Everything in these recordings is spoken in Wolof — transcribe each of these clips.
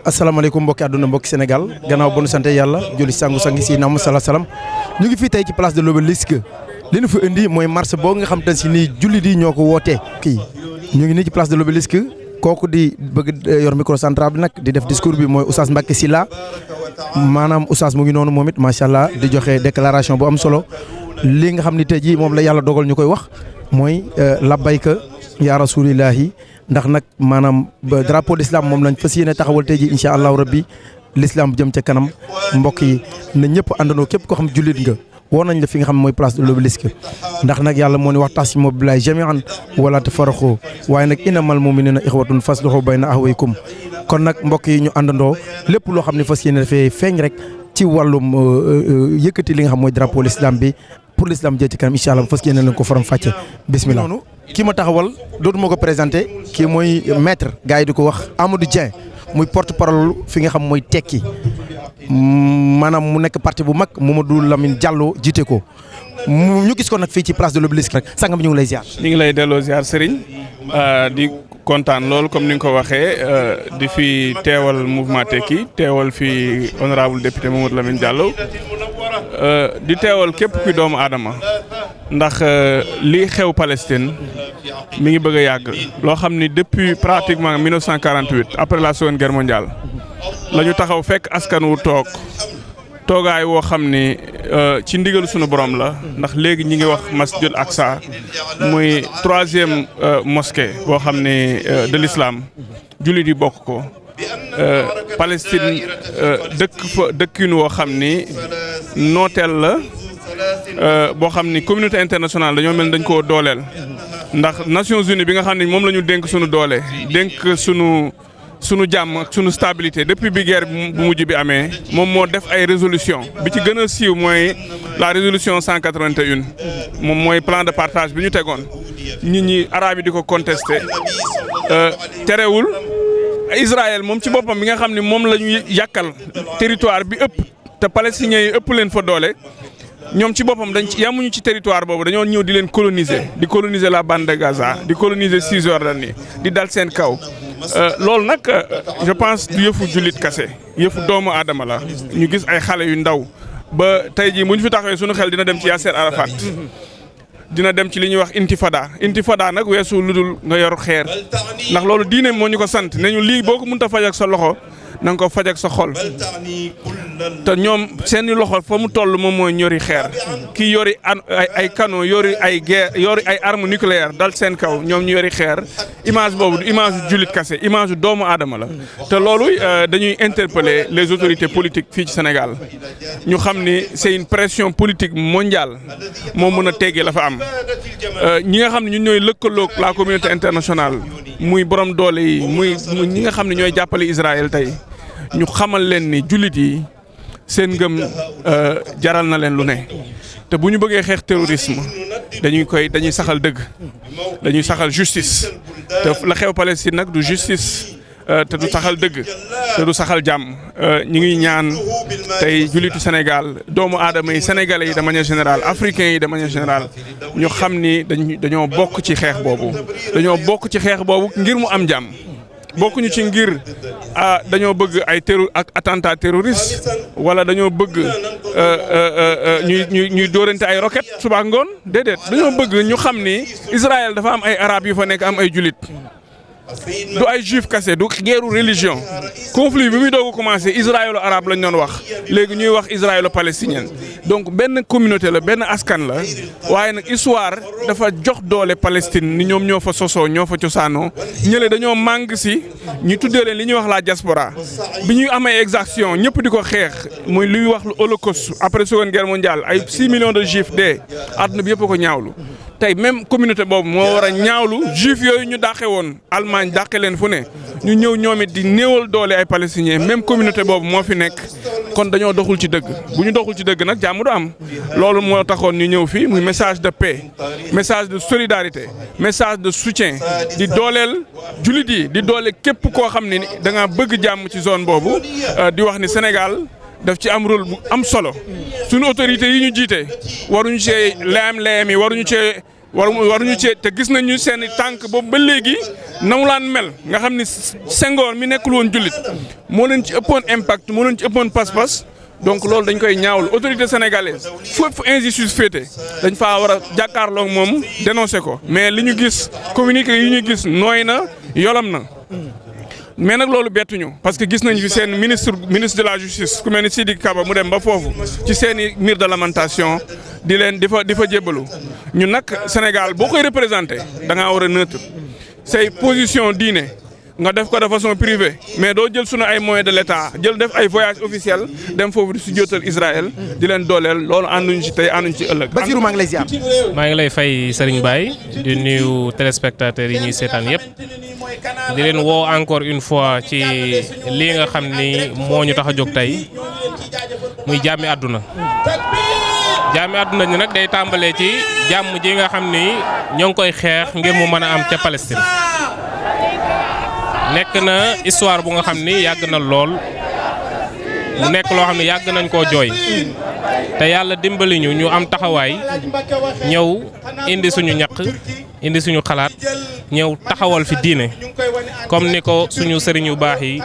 asalaamaaleykum mbokki àdduna mbokki Sénégal gannaaw ba nu sant yàlla julli sangu-sangi si naam salaam ñu ngi fii tey ci place de l'Obélisque li ñu fa indi mooy marche boo nga xam te si nii jullit yi ñoo ko wootee. kii ñu ngi nii ci place de l'Obélisque kooku di bëgg yor micro central bi nag di def discours bi mooy Oustaz Mbacké Sylla maanaam Oustaz mu ngi noonu moom it macha allah di joxe déclaration bu am solo li nga xam ni tey jii moom la yàlla dogal ñu koy wax mooy labbayka yaa rasulillahi ndax nag maanaam drapeau l'islam moom lañ fas yéene taxawal tey jii incha allahu rabbi l'islam jëm ca kanam mbokk yi na ñëpp àndandoo képp koo xam jullit nga woo nañ la fi nga xam mooy place de l'Obélisque ndax nag yàlla moo ni wa'tasimu billahi jami'an wala tafarraqu waaye nag innamal mu'minuna ikhwatun faslihu bayna akhawaykum kon nag mbokk yi ñu àndandoo lépp loo xam ne fas yéene dafay feeñ rek ci wàllum yëkkati li nga xam mooy drapeau l'islam bi pour l'islam jëm ci kanam incha allah fas yéene leen ko faram fàcce bismillah. kii ma taxawal dootuma ko présenté kii mooy maître gars yi di ko wax Amadou Dieng muy porte parole fi nga xam mooy tekki maanaam mu nekk parti bu mag Mamadou Lamine Diallo jiite ko ñu gis ko nag fii ci place de l'Obélisque rek sangam ñu ngi lay ziar. ñu ngi lay delloo ziar Serigne di kontaan loolu comme ni nga ko waxee di fi teewal mouvement tekki teewal fi honorable député Mamadou Lamine Diallo di teewal képp kuy doomu aadama ndax lii xew Palestine mi ngi bëgg a yàgg loo xam ni depuis pratiquement 1948 après la Seconde Guerre mondiale la ñu taxaw fekk askan wu toogaay woo xam ni ci ndigal sunu borom la ndax léegi ñi ngi wax Masjid Aqsa muy 3e mosquée boo xam ni de l'islam jullit yi bokk ko Palestine dëkkin woo xam ni nooteel la boo xam ni communauté internationale dañoo mel dañ koo dooleel ndax Nations Unies bi nga xam ne moom la ñu dénk sunu doole dénk sunu jàmm ak sunu stabilité depuis bi guerre bu mujj bi amee moom moo def ay résolution bi ci gën a siiw mooy la résolution 181 moom mooy plan de partage bi ñu tegoon nit ñi arabe yi di ko contesté terewul Israël moom ci boppam bi nga xam ne moom la ñu yàkkal territoire bi ëpp te palestiniens yi ëpp leen fa doole ñoom ci boppam yamuñu ci territoire boobu dañoo ñëw di leen coloniser la bande de Gaza di coloniser Cisjordanie di dal seen kaw loolu nag je pense du yëfu jullit kase yëfu doomu aadama la ñu gis ay xale yu ndaw ba tey jii bu ñu fi taxawee suñu xel dina dem ci Yasser Arafat dina dem ci li ñuy wax intifada nag weesu lu dul nga yor xeer ndax loolu diine moo ñu ko sant ne ñu lii boo ko mënta faj ak sa loxo na nga ko faj ak sa xol te ñoom seeni loxo fa mu toll moom mooy ñori xeer kii yori ay canon yori ay arme nucléaire dal seen kaw ñoom ñu yori xeer image boobu du image jullit kase image doomu aadama la te loolu dañuy interpeller les autorités politiques fii ci Sénégal ñu xam ni c'est une pression politique mondiale moo mën a teggee la fa am ñi nga xam ne ñun ñooy lëkkaloog la communauté internationale muy borom doole yi muy ñi nga xam ne ñooy jàppale Israël tey ñu xamal leen ni jullit yi seen ngëm jaral na leen lu ne te bu ñu bëggee xeex terrorisme dañuy saxal dëgg dañuy saxal justice te la xew Palestine nag du justice te du saxal dëgg te du saxal jàmm ñi ngi ñaan tey jullitu Sénégal doomu aadama yi sénégalais yi de manière générale africains yi de manière générale ñu xam ni dañoo bokk ci xeex boobu ngir mu am jàmm bokkuñu ci ngir dañoo bëgg ay attentat terroriste wala dañoo bëgg ñuy dóorante ay roquette suba ngoon déedéet dañoo bëgg ñu xam ni Israël dafa am ay arabes yu fa nekk am ay jullit du ay juif kase du guerru religion conflit bi muy doog a commencé israélo-arabe lañ doon wax léegi ñuy wax israélo-palestinien donc benn communauté la benn askan la waaye nag histoire dafa jox doole Palestine ni ñoom ñoo fa sosoo ñoo fa cosaanoo ñële dañoo màng si ñu tuddee leen li ñuy wax la diaspora bi ñuy amee exaction ñëpp di ko xeex muy luy wax lu holocauste après Seconde Guerre mondiale ay 6 millions de juifs dee àdduna bi yëpp a ko ñaawlu tey même communauté boobu moo war a ñaawlu juif yooyu ñu dàqe woon Allemagne dàqe leen fu ne ñu ñëw ñoom it di néewal doole ay palestiniens même communauté boobu moo fi nekk kon dañoo doxul ci dëgg bu ñu doxul ci dëgg nag jàmm du am loolu moo taxoon ñu ñëw fii muy message de paix message de solidarité message de soutien di dooleel jullit yi di doole képp koo xam ne da nga bëgg jàmm ci zone boobu di wax ni Sénégal daf ci am rôle bu am solo suñu autorités yi ñu jiite waruñu cee layam yi waruñu cee waruñu cee te gis nañu seen i tànk boobu ba léegi na mu laan mel nga xam ni Senghor mi nekkul woon jullit moo leen ci ëppoon impact moo leen ci ëppoon pas-pas donc loolu dañ koy ñaawlu autorité sénégalaise fépp fu injustice féete dañ faa war a jàkkaarloog moom dénoncé ko mais li ñu gis communiqué yi ñu gis nooy na yolam na mais nag loolu bettuñu parce que gis nañ fi seen ministre de la justice ku mel ni Sidiki Kaba mu dem ba foofu ci seen i mur de lamentation di fa jébbalu ñun nag Sénégal boo koy représenté da ngaa war a neutre say position diine nga def ko de façon privée mais doo jël sunu ay moyens de l'État def ay voyage officiel dem foofu di si jootal Israël di leen dooleel loolu ànduñ ci tey ànduñ ci ëllëg. Basirou maa ngi lay ziar. maa ngi lay fay Serigne Baye di nuyu téléspectateurs yi ñuy seetaan yëpp di leen woo encore une fois ci lii nga xam ni moo ñu tax a jóg tey muy jàmmi àdduna. jàmmi àdduna ñi nag day tàmbalee ci jàmm ji nga xam ni ñoo ngi koy xeex ngir mu mën a am ca Palestine. nekk na histoire bu nga xam ni yàgg na lool mu nekk loo xam ne yàgg nañ koo jooy te yàlla dimbali ñu am taxawaay ñëw indi suñu ñaq indi suñu xalaat ñëw taxawal fi diine comme ni ko suñu sëriñ yu baax yi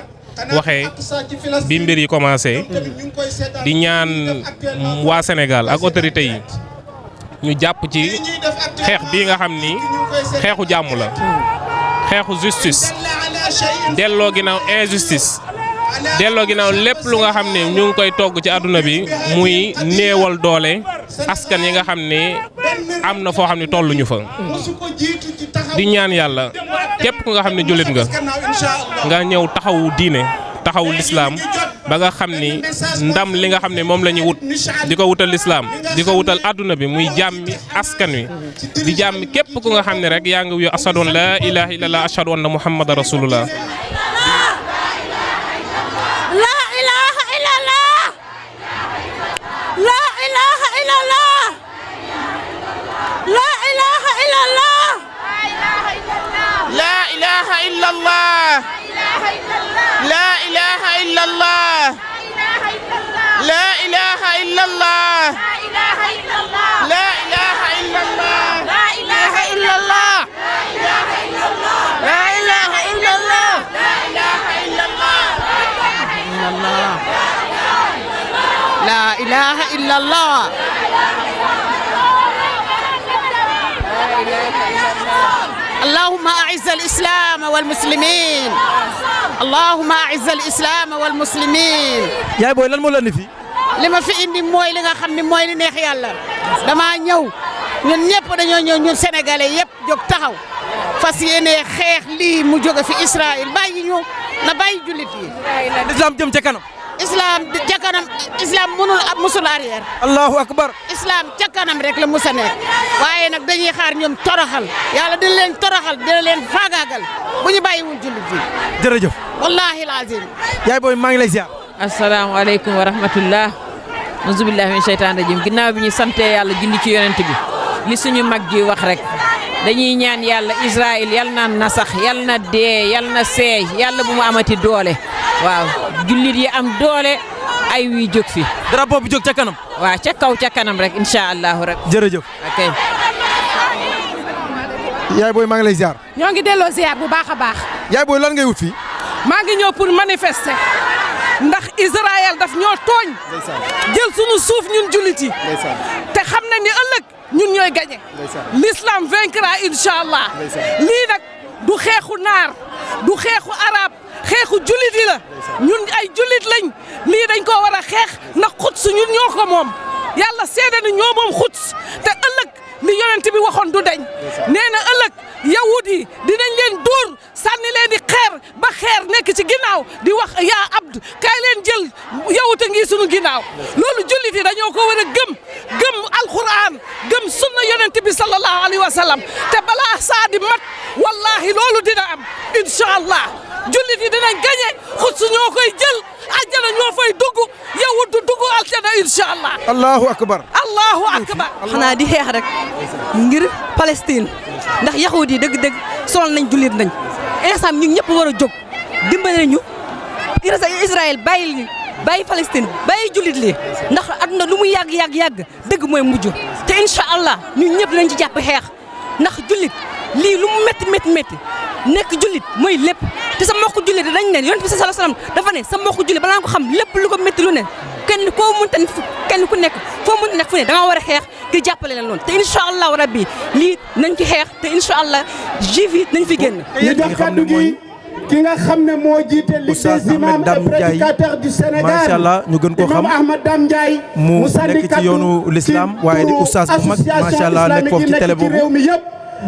waxee bi mbir yi commencé di ñaan waa Sénégal ak autorités yi ñu jàpp ci xeex bii nga xam ni xeexu jàmm la xeexu justice delloo ginnaaw injustice delloo ginnaaw lépp lu nga xam ne ñu ngi koy togg ci àdduna bi muy néewal doole askan yi nga xam ne am na foo xam ne tolluñu fa di ñaan yàlla képp ku nga xam ne jullit nga ñëw taxawu diine taxawu lislaam ba nga xam ni ndam li nga xam ne moom la ñu wut di ko wutal lislaam di ko wutal àdduna bi muy jàmmi askan wi di jàmmi képp ku nga xam ne rek yaa ngi wuyu ashadu an laa ilaaha illallah ashadu anna muhammadan rasulullah لا إله إلا الله اللهم أعز الإسلام والمسلمين اللهم أعز الإسلام والمسلمين yaay booy lan moo la indi fii. li ma fi indi mooy li nga xam ne mooy li neex yàlla damaa ñëw ñun ñëpp dañoo ñëw ñun sénégalais yëpp jóg taxaw fas yéene xeex lii mu jóge fi Israël bàyyi ñu na bàyyi jullit yi. l'islam jëm ca kanam. islam ca kanam islam mënul ab musul arrière. allahu akbar. islam ca kanam rek la musa nekk waaye nag dañuy xaar ñoom toroxal yàlla dina leen toroxal dina leen faagaagal bu ñu bàyyiwul jullit yi. jërëjëf. wallaahi lazim. yaay booy maa ngi lay ziar. asalaamaaleykum wa rahmatullah auzubillahi min sheytaan rajim ginnaaw bi ñu sante yàlla julli ci yonent bi li suñu mag ji wax rek dañuy ñaan yàlla Israël yal na nasax yal na dee yal na seey yàlla bu mu amati doole waaw jullit yi am doole ay wi jóg fi drapeau bi jóg ca kanam. waaw ca kaw ca kanam rek incha allahu rek. jërëjëf. ok. yaay booy maa ngi lay ziar. ñoo ngi delloo ziar bu baax a baax. yaay booy lan ngay wut fii. maa ngi ñëw pour manifester ndax Israël daf ñoo tooñ jël sunu suuf ñun jullit yi te xam na ni ëllëg ñun ñooy gañe l'islam vaincra incha allah lii nag du xeexu naar du xeexu arab xeexu jullit yi la ñun ay jullit lañ lii dañ ko war a xeex ndax Quds ñun ñoo ko moom yàlla seede na ñoo moom Quds te ëllëg li yonent bi waxoon du deñ nee na ëllëg yawut yi dinañ leen dóor sànni leen di xeer ba xeer nekk ci ginnaaw di wax yaa abd kaay leen jël yawuta ngi sunu ginnaaw loolu jullit yi dañoo ko war a gëm alquran gëm sunna yonent bi sallallahu alayhi wa sallam te balaa saa di mat wallahi loolu dina am incha allah jullit yi dinañ gañe Quds ñoo koy jël àjjana ñoo fay dugg yawut du dugg aljana incha allah. allahu akbar. allahu akbar. xanaa di xeex rek ngir Palestine ndax yaxuut yi dëgg-dëgg sonal nañ jullit nañ instant ñun ñëpp war a jóg dimbale ñu Israël bàyyi Palestine bàyyi jullit li ndax aduna lu mu yàgg dëgg mooy mujj te incha allah ñun ñëpp lañ ci jàpp xeex ndax jullit lii lu mu métti nekk jullit mooy lépp te sa mbokku jullit dañ ne yonent bi sallallahu alayhi wasallam dafa ne sa mbokku jullit balaa nga ko xam lépp lu ko métti lu ne kenn ku nekk foo mënta nekk fu ne da nga war a xeex ngir jàppale leen loolu te incha allahu rabbi lii nañ ci xeex te incha allah juif yi nañ fi génn. ñu jox kàddu gi ki nga xam ne moo jiite Ligue des imams et prédicateurs du Sénégal macha allah ñu gën koo xam Ahmed Dame Ndiaye mu nekk ci yoonu l'islam waaye di oustaz bu mag macha allah nekk foofu ci télé boobu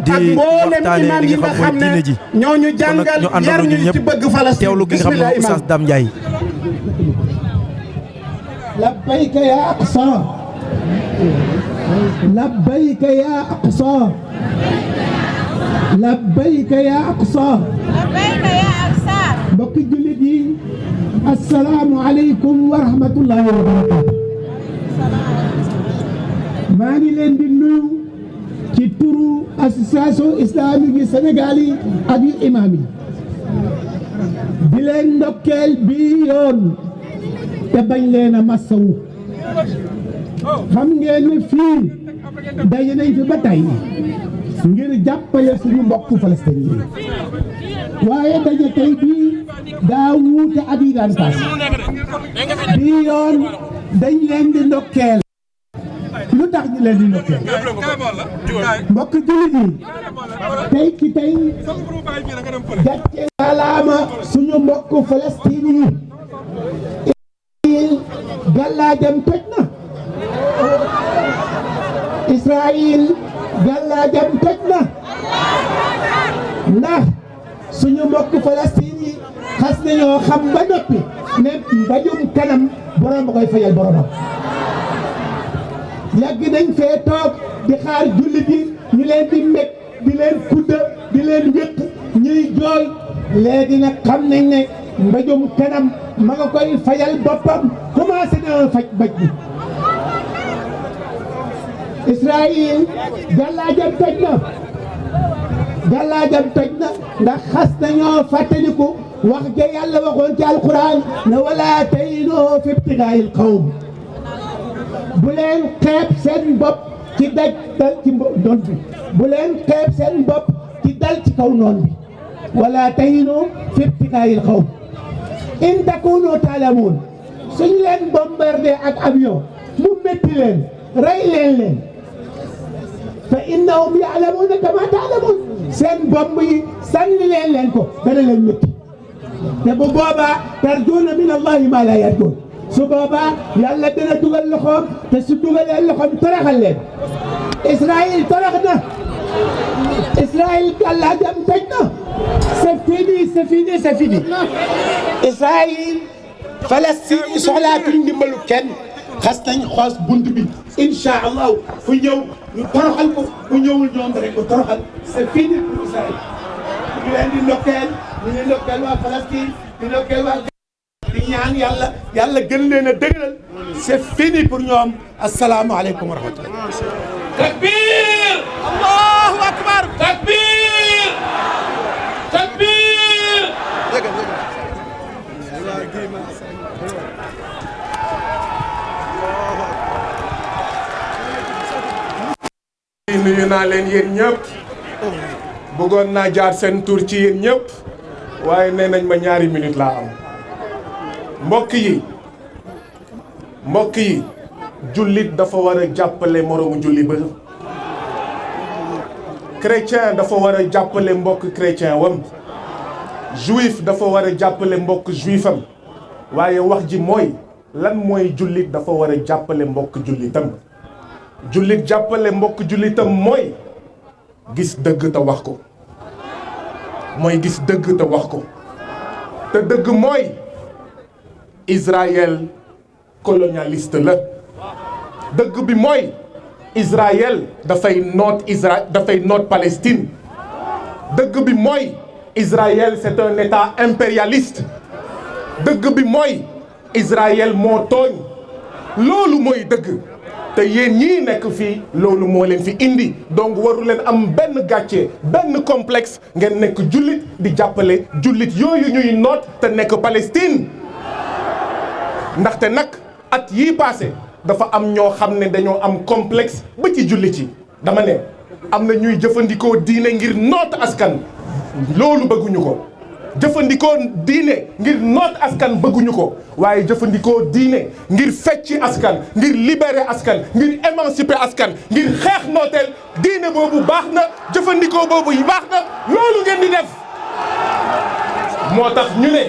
di waxtaanee li nga xam mooy diine ji ñooñu kon nag jàngal ñu àndandoo ñun ñëpp teewlu gi nga xam ne mooy oustaz Dame Ndiaye. labbayka ya aqsa labbayka ya aqsa labbayka ya aqsa mbokki jullit yi assalaamu aleykum wa rahmatullahi wa barakatu maa ngi leen di nuyu ci turu association islamique yu Sénégal yi ak yu imam yi di leen ndokkeel bi yoon te bañ leen a massawu xam ngeen ne fii daje nañ fi ba tey ngir jàppale suñu mbokku Palestine yi waaye daje tey bii daa wuute at yi daan paas bii yoon dañ leen di ndokkeel lu tax ñu leen di ndokkeel mbokk jullit yi tey ci tey gàcce ngalaama suñu mbokku Palestine yi gàllaajam toj na Israël gàllaajam toj na ndax suñu mbokk Palestine yi xas nañoo xam ba noppi ne mbajum kanam borom ba koy fayal boromam yàgg nañ fee toog di xaar jullit yi ñu leen di mbég di leen kudda di leen wéq ñuy jooy léegi nag xam nañ ne mbajum kanam ma nga koy fayal boppam commencé na faj baj bi Israël gàllaajam toj na ndax xas nañoo fàttaliku wax ja yàlla waxoon ci alquran ne wala tahinuu fi ibtigaa'il qawm bu leen xeeb seen bopp ci dal ci noon bi bu leen xeeb seen bopp ci dal ci kaw noon bi wala tahinuu fi ibtigaa'il qawm in takunu taalamuun suñ leen bombardé ak avion mu métti leen rey leen fa innahum ya'lamuuna kama ta'lamuun seen bomb yi sànni leen ko dana leen métti te bu boobaa tarjuuna min allahi ma la yarjuun su boobaa yàlla dana dugal loxoom te su dugalee loxoom toroxal leen Israël torox na Israël gàllaajam toj na c'est fini Israël Palestine soxlaatuñ ndimbalu kenn xas nañ xoos bunt bi incha allah fu ñëw ñu toroxal ko fu ñëwul ñoom rek ko toroxal c'est fini pour Israël ñu leen di ndokkeel waa Palestine di ndokkeel waa di ñaan yàlla gën leen a dëgëral c'est fini pour ñoom asalaamaaleykum wa rahmatullah takbir allahu akbar takbir nuyu naa leen yéen ñëpp bëggoon naa jaar seen tur ci yéen ñëpp waaye nee nañ ma ñaari minute laa am mbokk yi jullit dafa war a jàppale moroomu julli ba chrétien dafa war a jàppale mbokk chrétien wam juif dafa war a jàppale mbokk juifam waaye wax ji mooy lan mooy jullit dafa war a jàppale mbokk jullitam jullit jàppale mbokk jullitam mooy gis dëgg te wax ko te dëgg mooy Israël colonialiste la dëgg bi mooy Israël dafay noot Palestine dëgg bi mooy Israël c'est un état impérialiste dëgg bi mooy Israël moo tooñ loolu mooy dëgg te yéen ñii nekk fii loolu moo leen fi indi donc waru leen am benn gàcce benn complexe ngeen nekk jullit di jàppale jullit yooyu ñuy noot te nekk Palestine ndaxte nag at yii passé dafa am ñoo xam ne dañoo am complexe ba ci jullit yi dama ne am na ñuy jëfandikoo diine ngir noot askan loolu bëgguñu ko jëfandikoo diine ngir noot askan bëgguñu ko waaye jëfandikoo diine ngir fecci askan ngir libérer askan ngir émanciper askan ngir xeex nooteel diine boobu baax na jëfandikoo boobu yi baax na loolu ngeen di def moo tax ñu ne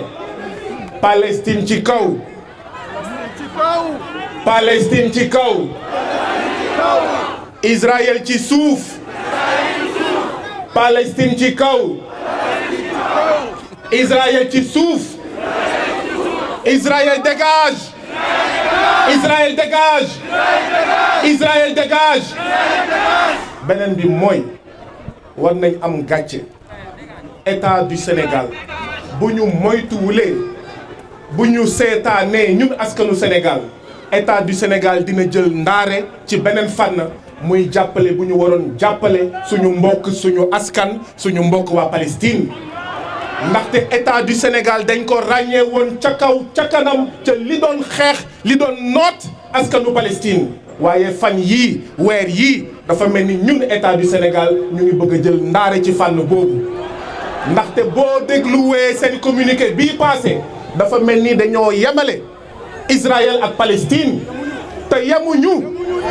Palestine ci kaw Palestine ci kaw Israël ci suuf Palestine ci kaw Israël ci suuf Israël dégage Israël dégage Israël dégage beneen bi mooy war nañ am gàcce état du Sénégal bu ñu moytuwulee bu ñu seetaanee ñun askanu Sénégal état du Sénégal dina jël ndaare ci beneen fànn muy jàppale bu ñu waroon jàppale suñu mbokk suñu askan suñu mbokk waa Palestine ndaxte état du Sénégal dañ ko ràññee woon ca kaw ca kanam ca li doon xeex li doon noot askanu Palestine waaye fan yii weer yii dafa mel ni ñun état du Sénégal ñu ngi bëgg a jël ndaare ci fànn boobu ndaxte boo dégluwee seen communiqué bii passé dafa mel ni dañoo yemale Israël ak Palestine te yemuñu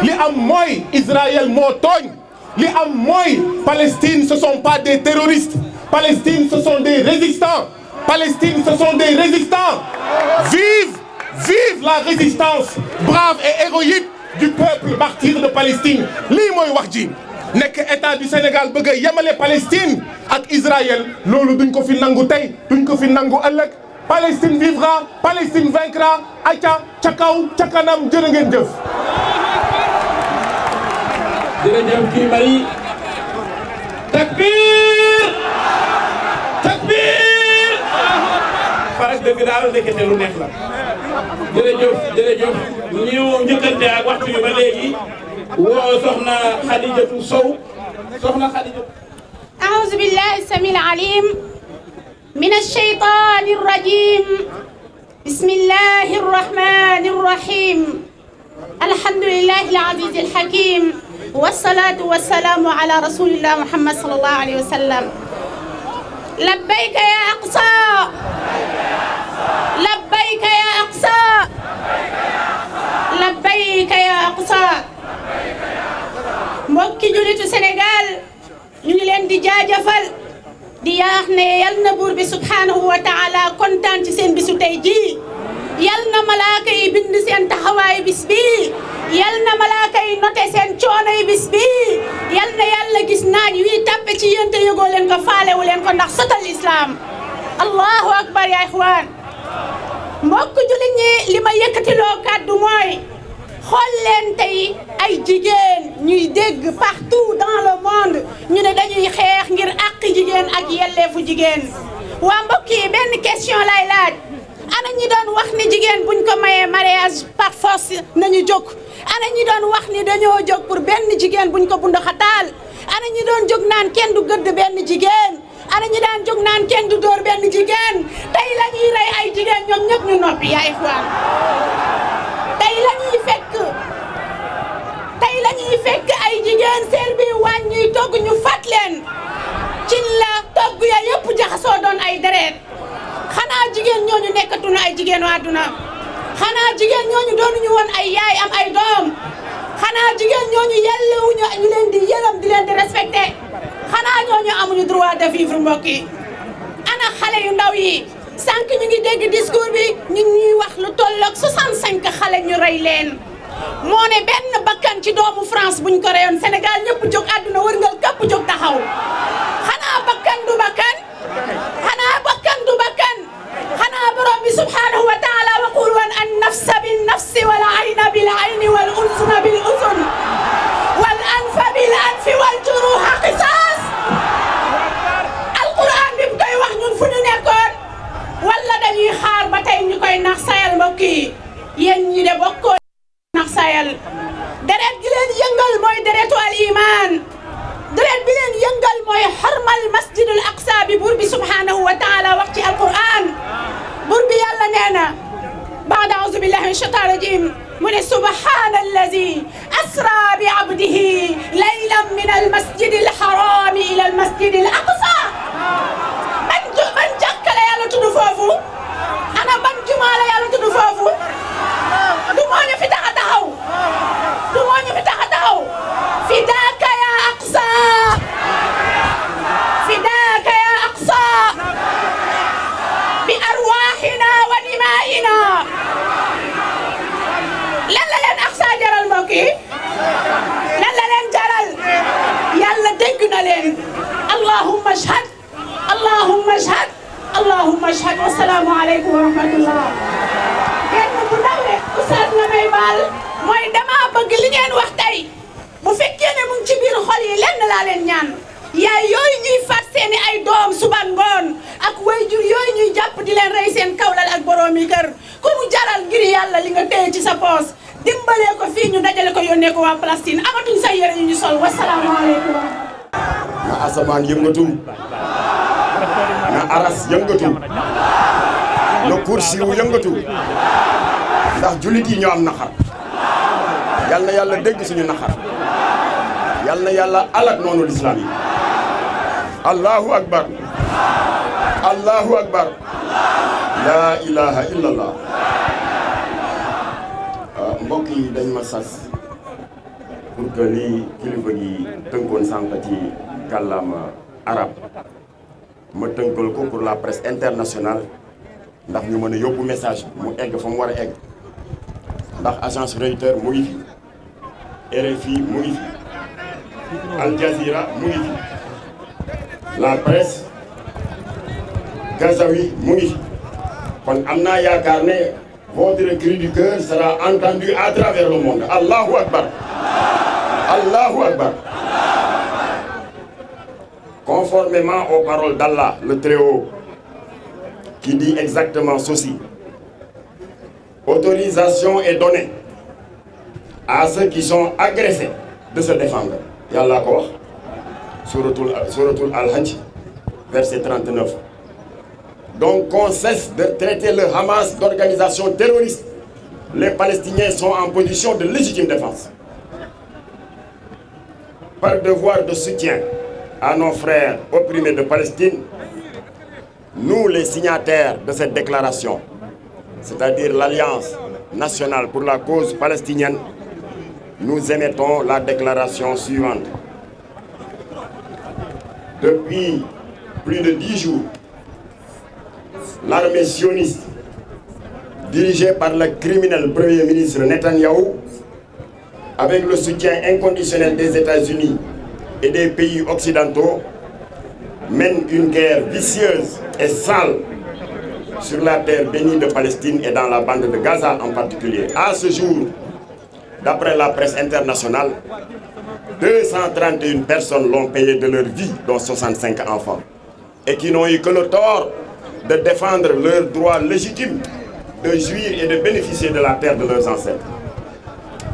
li am mooy Israël moo tooñ li am mooy Palestine ce sont pas des terroristes Palestine ce sont des résistants Palestine ce sont des résistants vive la résistance brave et héroïque du peuple martyr de Palestine lii mooy wax ji nekk état du Sénégal bëgg a yemale Palestine ak Israël loolu duñ ko fi nangu tey duñ ko fi nangu ëllëg Palestine vivra Palestine vaincra aca ca kaw ca kanam jërë ngeen jëf. jërëjëf kii Marie takbir takbir farak dëgg daal nekkete lu neex la jërëjëf ñu njëkkante ak waxtu yu ba léegi woo soxna Khadijatou Sow soxna Khadijatou أعوذ بالله السميع العليم من الشيطان الرجيم بسم الله الرحمن الرحيم الحمد لله العزيز الحكيم والصلاة والسلام على رسول الله محمد صلى الله عليه وسلم لبيك يا أقصى لبيك يا أقصى لبيك يا أقصى mbokki julitu Sénégal ñu ngi leen di jaajëfal di yaax ne yal na buur bi subhanahu wa taala kontaan ci seen bisu tey jii yal na malaaka yi bind seen taxawaay bis bi yal na malaaka yi noté seen coono yi bis bi yal na yàlla gis naaj wi tàppe ci yéen te yëgoo leen ko faalewu leen ko ndax sotal islam allahu akbar ya ixwaan mbokk julit ñi li ma yëkkatiloo kàddu mooy xool leen tey ay jigéen ñuy dégg partout dans le monde ñu ne dañuy xeex ngir àq jigéen ak yelleefu jigéen waa mbokk yi benn question lay laaj ana ñi doon wax ni jigéen buñ ko mayee mariage par force nañu jóg ana ñi doon wax ni dañoo jóg pour benn jigéen buñ ko bunduxataal ana ñi doon jóg naan kenn du gëdd benn jigéen ana ñi daan jóg naan kenn du dóor benn jigéen tey la ñuy rey ay jigéen ñoom ñëpp ñu noppi yaa ixwaan tey la ñuy fekk ay jigéen seel bi wàññi togg ñu fat leen cin la togg ya yëpp jaxasoo doon ay deret xanaa jigéen ñooñu nekkatuñu ay jigéenu àdduna xanaa jigéen ñooñu doonuñu woon ay yaay am ay doom xanaa jigéen ñooñu yellewuñu ñu leen di yërëm di leen di respecté xanaa ñooñu amuñu droit de vivre mbokk yi ana xale yu ndaw yi sànq ñu ngi dégg discours bi ñu ñuy wax lu tolloog 65 xale ñu rey leen moo ne benn bakkan ci doomu France buñ ko reyoon Sénégal ñëpp jóg àdduna wërngal këpp jóg taxaw xanaa bakkan du bakkan xanaa bakkan du bakkan xanaa borom bi subhanahu wa taala waqul woon an nafsa bin nafsi wal ayna bil ayni wal unsuna bil usun wal anfa bil anfi wal juruha qisas alquran bi mu koy wax ñun fu ñu nekkoon wala dañuy xaar ba tey ñu koy nax sayal mbokk yi yéen ñi de bokkoo nax sayal deret gi leen yëngal mooy deretu al iman deret bi leen yëngal mooy xormal masjidul aqsa bi buur bi subhanahu wa taala wax ci alquran buur bi yàlla nee na baada auzu billahi min المسجد الحرام إلى المسجد الأقصى من jàkka la Yàlla tudd foofu ana ban jumaa la Yàlla tudd foofu du moo ñu fi tax a taxaw du moo ñu fi tax a taxaw fidaaka ya aqsa fidaaka ya aqsa bi arwaaxina wa dimaa'ina lan la leen aqsa jaral mbokk yi lan la leen jaral Yàlla dégg na leen allahumma ashhad allahumma ashhad allahumma ashhad wa salaamu aleykum wa rahmatullah kenn bu ndaw rek oustaz nga may baal mooy dama bëgg li ngeen wax tey bu fekkee ne mu ngi ci biir xol yi lenn laa leen ñaan yaay yooyu ñuy faat seeni ay doom suba ngoon ak wayjur yooyu ñuy jàpp di leen rey seen kawlal ak boroomi kër ku mu jaral ngir Yàlla li nga téye ci sa poos dimbalee ko fii ñu dajale ko yónnee ko waa Palestine amatuñ sa yére yu ñu sol wasalaamu aleykum na asamaan yëngatu na aras yëngatu na kursi wu yëngatu ndax jullit yi ñoo am naxar yal na Yàlla dégg suñu naxar yal na Yàlla alak noonu lislaam yi allahu akbar allahu akbar la ilaha illallah mbokk yi dañ ma sas pour que li kilifa gi tënkoon sànq ci kàllaama arab ma tënkal ko pour la presse internationale ndax ñu mën a yóbbu message mu egg fa mu war a egg ndax agence Reuters mu ngi fi RFI mu ngi fi Al Jazeera mu ngi fi la presse gazaoui mu ngi fi kon am naa yaakaar ne votre cri du cœur sera entendu à travers le monde. Allahu Akbar. Allahu Akbar. Conformément aux paroles d'Allah, le Très-Haut, qui dit exactement ceci. Autorisation est donnée à ceux qui sont agressés de se défendre. Yallah ko wax. Suratul Al-Hajj, verset 39. Donc qu'on cesse de traiter le Hamas d'organisation terroriste. Les Palestiniens sont en position de légitime défense. Par devoir de soutien à nos frères opprimés de Palestine, nous les signataires de cette déclaration, c'est-à-dire l'Alliance nationale pour la cause palestinienne, nous émettons la déclaration suivante. Depuis plus de 10 jours, l'armée sioniste, dirigée par le criminel Premier ministre Netanyahou, avec le soutien inconditionnel des États-Unis et des pays occidentaux, mène une guerre vicieuse et sale sur la terre bénie de Palestine et dans la bande de Gaza en particulier. À ce jour, d'après la presse internationale, 231 personnes l'ont payé de leur vie, dont 65 enfants, et qui n'ont eu que le tort de défendre leur droit légitime de jouir et de bénéficier de la terre de leurs ancêtres.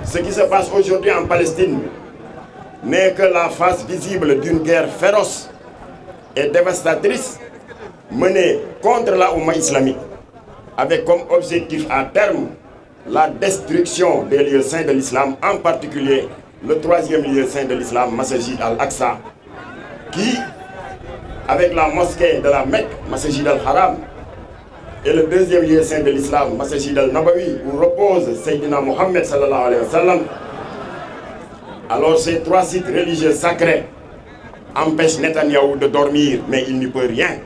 Ce qui se passe aujourd'hui en Palestine n'est que la face visible d'une guerre féroce et dévastatrice menée contre la Oumma islamique, avec comme objectif à terme la destruction des lieux saints de l'islam, en particulier le troisième lieu saint de l'islam, Masjid al-Aqsa, qui, avec la mosquée de la Mecque, Masjid al-Haram, et le deuxième lieu saint de l'islam, Masjid al-Nabawi, où repose Sayyidina Mohammed sallallahu alayhi wa sallam. Alors ces trois sites religieux sacrés empêchent Netanyahou de dormir, mais il n'y peut rien.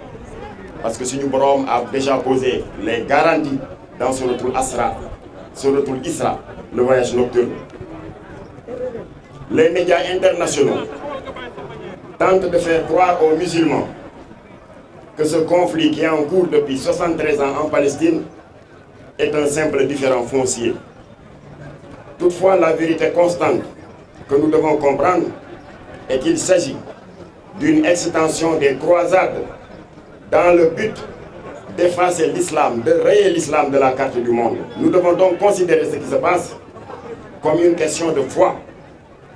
Parce que Seigneur Borom a déjà posé les garanties dans Suratul Isra, le voyage nocturne. Les médias internationaux tentent de faire croire aux musulmans que ce conflit qui est en cours depuis 73 ans en Palestine est un simple différend foncier. Toutefois, la vérité constante que nous devons comprendre est qu'il s'agit d'une extension des croisades dans le but d'effacer l'islam, de rayer l'islam de la carte du monde. Nous devons donc considérer ce qui se passe comme une question de foi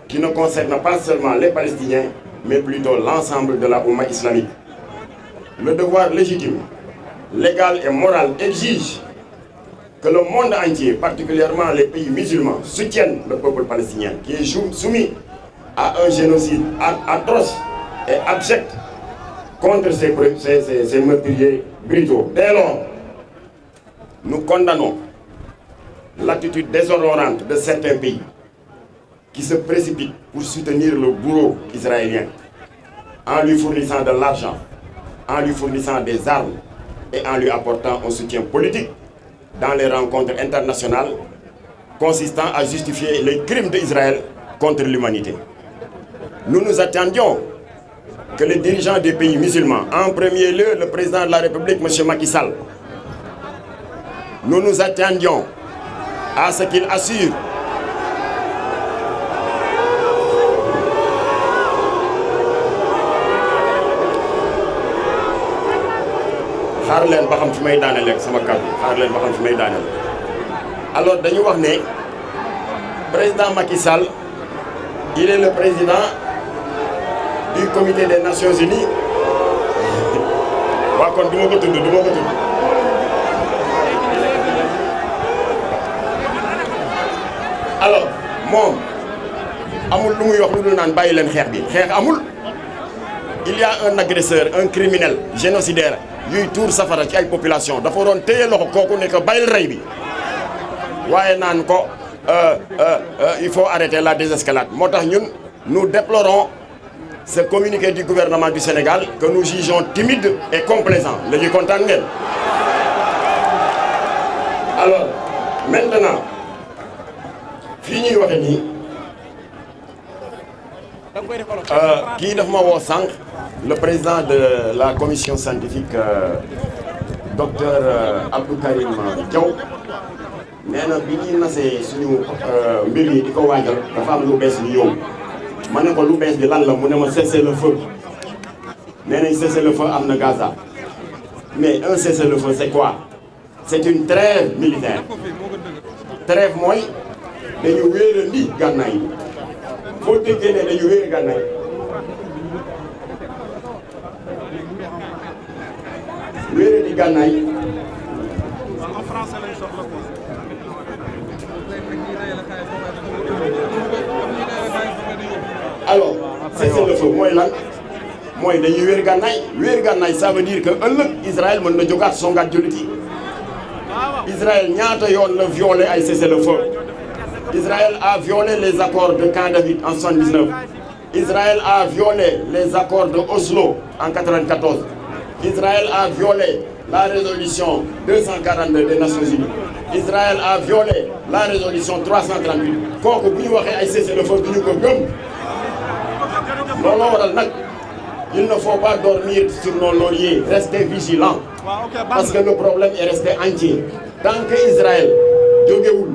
qui ne concerne pas seulement les Palestiniens, mais plutôt l'ensemble de la Oumma islamique. Le devoir légitime, légal et moral exige que le monde entier, particulièrement les pays musulmans, soutiennent le peuple palestinien qui est soumis à un génocide atroce et abject contre ces meurtriers brutaux. Dès lors, nous condamnons l'attitude déshonorante de certains pays qui se précipitent pour soutenir le bourreau israélien en lui fournissant de l'argent, en lui fournissant des armes et en lui apportant un soutien politique dans les rencontres internationales consistant à justifier les crimes d'Israël contre l'humanité. Nous nous attendions que les dirigeants des pays musulmans, en premier lieu le président de la République, M. Macky Sall, nous nous attendions à ce qu'il assure xaar leen ba xam fi may daaneel ak sama kàddu xaar leen ba xam fi may daaneel alors dañu wax ne président Macky Sall il est le président du comité des Nations Unies waa kon du ma ko tudd alors moom amul lu muy wax lu dul naan bàyyi leen xeex bi xeex amul il y a un agresseur un criminel génocidaire yuy tuur safara ci ay population dafa doon téye loxo kooku ne ko bàyyil rey bi waaye naan ko il faut arrêter la désescalade moo tax ñun nous déplorons ce communiqué du gouvernement du Sénégal que nous jugeons timide et complaisant léegi kontaan ngeen alors maintenant fii ñuy waxe nii kii daf ma woo sànq le président de la commission scientifique docteur Abdou Karim Diaw nee na bi ñuy nasee suñu mbir yi di ko waajal dafa am lu bees lu yow ma ne ko lu bees bi lan la mu ne ma cessez-le-feu nee nañ cessez-le-feu am na Gaza mais un cessez-le-feu c'est quoi c'est une trêve militaire trêve mooy dañu wéerandi gànnaay yi foo déggee ne dañu wéer gànnaay wéerandi gànnaay alors cessez-le-feu mooy lan mooy dañuy wéer gànnaay ça veut dire que ëllëg Israël mën na jógaat songaat jullit yi Israël ñaata yoon la violé ay cessez-le-feu Israël a violé les accords de Camp David en 79 Israël a violé les accords de Oslo en 94 Israël a violé la résolution 242 des Nations Unies Israël a violé la résolution 338 kooku bu ñu waxee ay cessez-le-feu du ñu ko gëm looloo waral nag il ne faut pas dormir sur nos lauriers rester vigilants parce que le problème est resté entier tant que Israël jógewul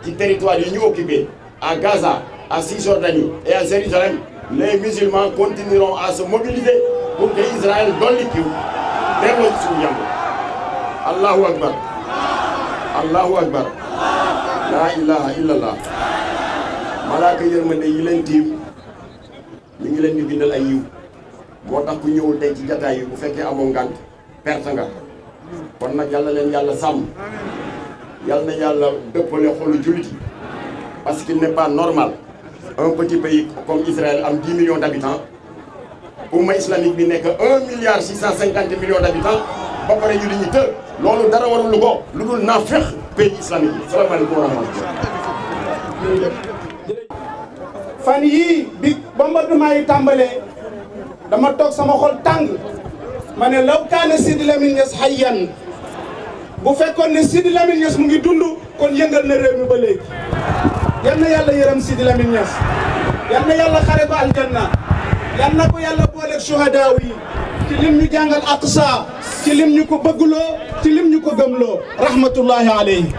ci territoire yi ñu occupé à Gaza à Cisjordanie et à Jérusalem les musulmans continueront à se mobiliser pour que Israël dolli kiw delloo ci suñu yàmb allahu akbar la ilaha illallah malaaka yërmande yi leen tiim ñu ngi leen di bindal ay yiw moo tax ku ñëwul tey ci jataay yi bu fekkee amoo ngànt perte nga kon nag yàlla leen yàlla sàmm yàlla na yàlla dëppale xolu jullit yi parce qu'il n'est pas normal un petit pays comme Israël am 10 millions d'habitants umma islamique bi nekk 1,650 millions d'habitants ba pare ñu di ñu të loolu dara warul lu ko lu dul naafeq pays islamique bi salaamaaleykum wa rahmatulah. fan yii bi bombardement yi tàmbalee dama toog sama xol tàng ma ne law kaana Sidi Lamine Niass hayyan bu fekkoon ne Sidi Lamine Niass mu ngi dund kon yëngal na réew mi ba léegi yal na yàlla yërëm Sidi Lamine Niass yal na yàlla xare ba aljanna yal na ko yàlla booleeg suhadaaw yi ci lim ñu jàngal Aqsa ci lim ñu ko bëggloo ci lim ñu ko gëmloo rahmatullahi alayhi